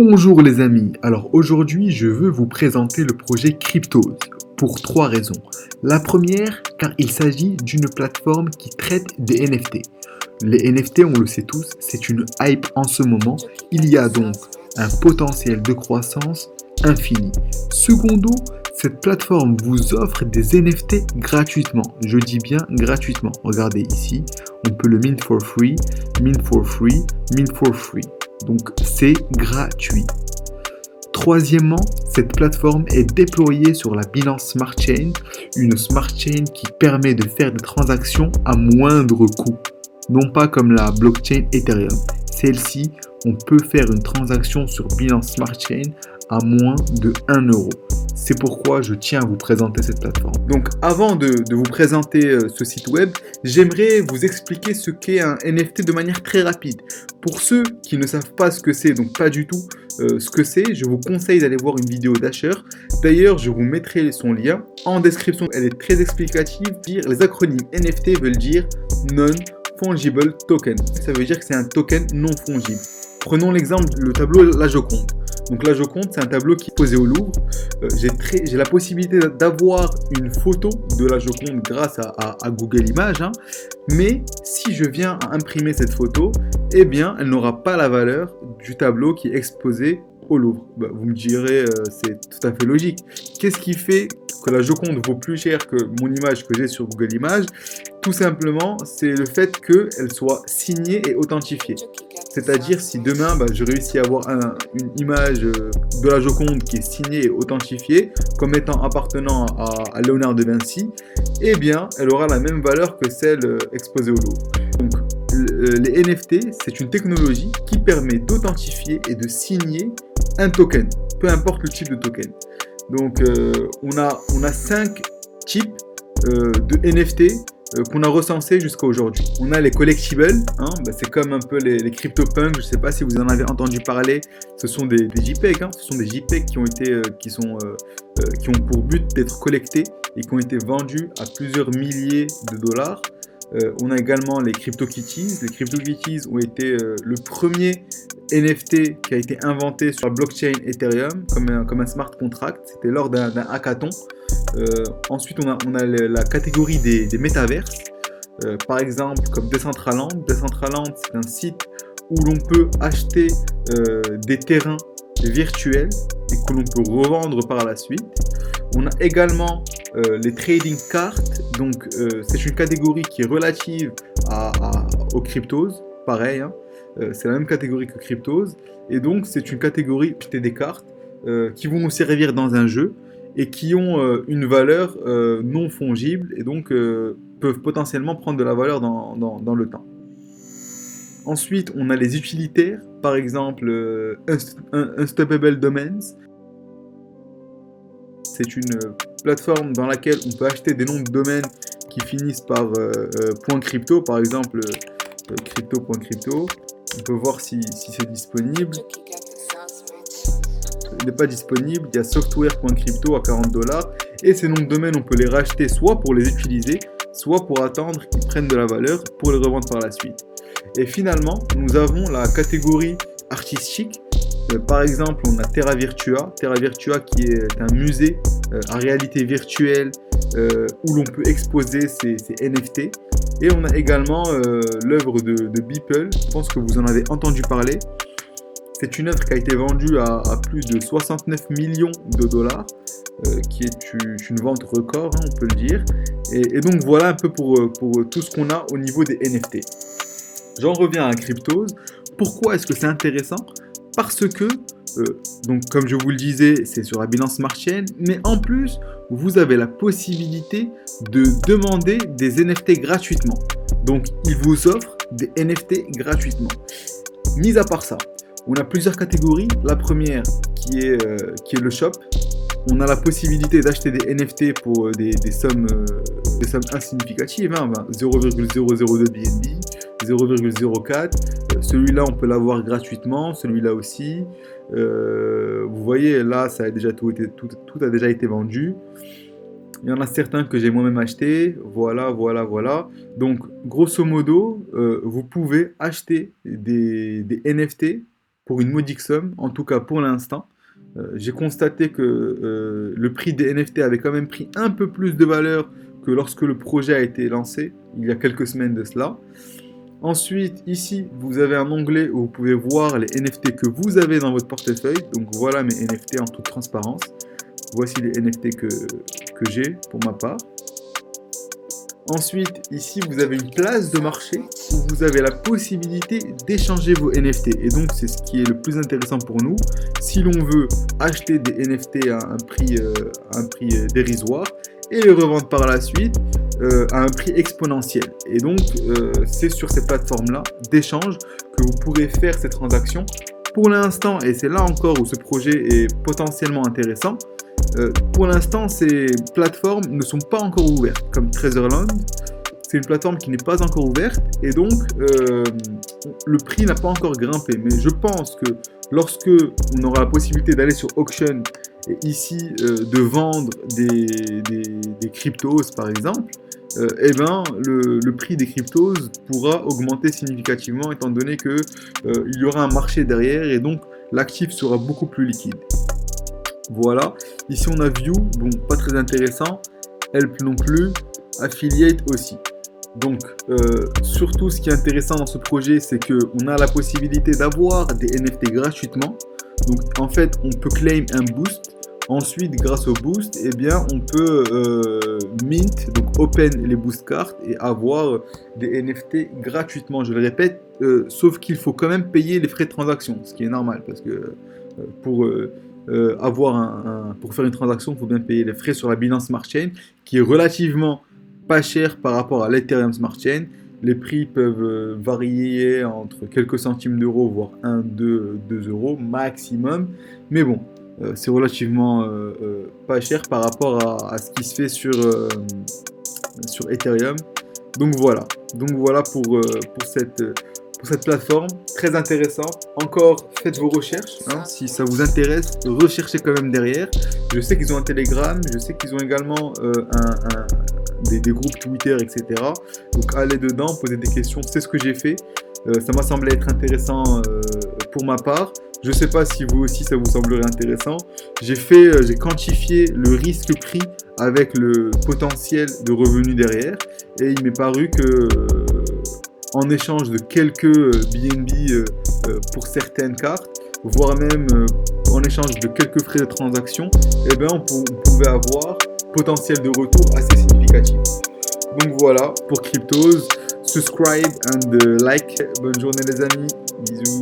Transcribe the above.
Bonjour les amis, alors aujourd'hui je veux vous présenter le projet Cryptose pour trois raisons. La première, car il s'agit d'une plateforme qui traite des NFT. Les NFT, on le sait tous, c'est une hype en ce moment, il y a donc un potentiel de croissance infini. Secondo, cette plateforme vous offre des NFT gratuitement, je dis bien gratuitement. Regardez ici, on peut le mint for free, mint for free, mint for free. Donc c'est gratuit. Troisièmement, cette plateforme est déployée sur la Binance Smart Chain, une smart chain qui permet de faire des transactions à moindre coût. Non pas comme la blockchain Ethereum. Celle-ci, on peut faire une transaction sur Binance Smart Chain à moins de 1 euro. C'est pourquoi je tiens à vous présenter cette plateforme. Donc avant de vous présenter ce site web, j'aimerais vous expliquer ce qu'est un NFT de manière très rapide. Pour ceux qui ne savent pas ce que c'est, donc pas du tout ce que c'est, je vous conseille d'aller voir une vidéo d'Asher. D'ailleurs, je vous mettrai son lien en description. Elle est très explicative. Les acronymes NFT veulent dire Non-Fungible Token. Ça veut dire que c'est un token non fongible. Prenons l'exemple, le tableau La Joconde. Donc la Joconde, c'est un tableau qui est posé au Louvre. J'ai la possibilité d'avoir une photo de la Joconde grâce à Google Images. Mais si je viens à imprimer cette photo, eh bien, elle n'aura pas la valeur du tableau qui est exposé au Louvre. Vous me direz, c'est tout à fait logique. Qu'est-ce qui fait que la Joconde vaut plus cher que mon image que j'ai sur Google Images? Tout simplement, c'est le fait qu'elle soit signée et authentifiée. C'est-à-dire si demain je réussis à avoir une image de la Joconde qui est signée et authentifiée comme étant appartenant à Léonard de Vinci, eh bien elle aura la même valeur que celle exposée au Louvre. Donc les NFT, c'est une technologie qui permet d'authentifier et de signer un token, peu importe le type de token. Donc on a 5 types de NFT qu'on a recensé jusqu'à aujourd'hui. On a les collectibles, c'est comme un peu les CryptoPunks, je ne sais pas si vous en avez entendu parler, ce sont des JPEG, ce sont des JPEG qui ont pour but d'être collectés et qui ont été vendus à plusieurs milliers de dollars. On a également les CryptoKitties. Les CryptoKitties ont été le premier NFT qui a été inventé sur la blockchain Ethereum comme un smart contract. C'était lors d'un hackathon. Ensuite, on a la catégorie des métaverses. Par exemple, comme Decentraland. Decentraland, c'est un site où l'on peut acheter des terrains virtuels et que l'on peut revendre par la suite. On a également les trading cards. Donc, c'est une catégorie qui est relative aux cryptos. Pareil, c'est la même catégorie que cryptos. Et donc, c'est une catégorie des cartes qui vont nous servir dans un jeu et qui ont une valeur non fongible et donc peuvent potentiellement prendre de la valeur dans le temps. Ensuite, on a les utilitaires, par exemple Unstoppable Domains. C'est une plateforme dans laquelle on peut acheter des noms de domaines qui finissent par .crypto, par exemple crypto.crypto. On peut voir si c'est disponible. Il n'est pas disponible. Il y a software.crypto à $40. Et ces noms de domaines, on peut les racheter soit pour les utiliser, soit pour attendre qu'ils prennent de la valeur pour les revendre par la suite. Et finalement, nous avons la catégorie artistique. Par exemple, on a Terra Virtua. Terra Virtua qui est un musée en réalité virtuelle où l'on peut exposer ses NFT. Et on a également l'œuvre de Beeple. Je pense que vous en avez entendu parler. C'est une œuvre qui a été vendue à plus de 69 millions de dollars, qui est une vente record, on peut le dire. Et donc voilà un peu pour tout ce qu'on a au niveau des NFT. J'en reviens à Cryptose. Pourquoi est-ce que c'est intéressant? Parce que, donc comme je vous le disais, c'est sur la Binance Smart Chain, mais en plus, vous avez la possibilité de demander des NFT gratuitement. Donc, ils vous offrent des NFT gratuitement. Mis à part ça, on a plusieurs catégories. La première qui est le shop. On a la possibilité d'acheter des NFT pour des sommes insignificatives, 0,002 BNB, 0,04. Celui-là, on peut l'avoir gratuitement, celui-là aussi. Vous voyez, là, tout a déjà été vendu. Il y en a certains que j'ai moi-même achetés. Voilà. Donc, grosso modo, vous pouvez acheter des NFT pour une modique somme, en tout cas pour l'instant. J'ai constaté que le prix des NFT avait quand même pris un peu plus de valeur que lorsque le projet a été lancé, il y a quelques semaines de cela. Ensuite, ici, vous avez un onglet où vous pouvez voir les NFT que vous avez dans votre portefeuille. Donc voilà mes NFT en toute transparence. Voici les NFT que j'ai pour ma part. Ensuite, ici, vous avez une place de marché où vous avez la possibilité d'échanger vos NFT. Et donc, c'est ce qui est le plus intéressant pour nous. Si l'on veut acheter des NFT à un prix dérisoire et les revendre par la suite à un prix exponentiel. Et donc, c'est sur ces plateformes-là d'échange que vous pourrez faire ces transactions. Pour l'instant, et c'est là encore où ce projet est potentiellement intéressant, pour l'instant, ces plateformes ne sont pas encore ouvertes, comme Trezorland. C'est une plateforme qui n'est pas encore ouverte et donc le prix n'a pas encore grimpé. Mais je pense que lorsque on aura la possibilité d'aller sur Auction et ici de vendre des cryptos par exemple, eh ben, le prix des cryptos pourra augmenter significativement étant donné que il y aura un marché derrière et donc l'actif sera beaucoup plus liquide. Voilà, ici on a View, bon pas très intéressant, Help non plus, Affiliate aussi. Donc surtout ce qui est intéressant dans ce projet c'est qu'on a la possibilité d'avoir des NFT gratuitement. Donc en fait on peut claim un boost, ensuite grâce au boost eh bien on peut mint, donc open les boost cards et avoir des NFT gratuitement, je le répète, sauf qu'il faut quand même payer les frais de transaction, ce qui est normal parce que pour faire une transaction, il faut bien payer les frais sur la Binance Smart Chain, qui est relativement pas cher par rapport à l'Ethereum Smart Chain. Les prix peuvent varier entre quelques centimes d'euros, voire 1, 2 euros maximum. Mais bon, c'est relativement pas cher par rapport à ce qui se fait sur Ethereum. Donc voilà pour cette plateforme, très intéressante. Encore, faites vos recherches, hein, si ça vous intéresse, recherchez quand même derrière. Je sais qu'ils ont un Telegram, je sais qu'ils ont également des groupes Twitter, etc. Donc allez dedans, posez des questions, c'est ce que j'ai fait. Ça m'a semblé être intéressant pour ma part. Je ne sais pas si vous aussi ça vous semblerait intéressant. J'ai quantifié le risque-prix avec le potentiel de revenus derrière. Et il m'est paru que en échange de quelques BNB pour certaines cartes, voire même en échange de quelques frais de transaction, eh ben on pouvait avoir potentiel de retour assez significatif. Donc voilà pour Cryptos. Subscribe and like. Bonne journée les amis. Bisous.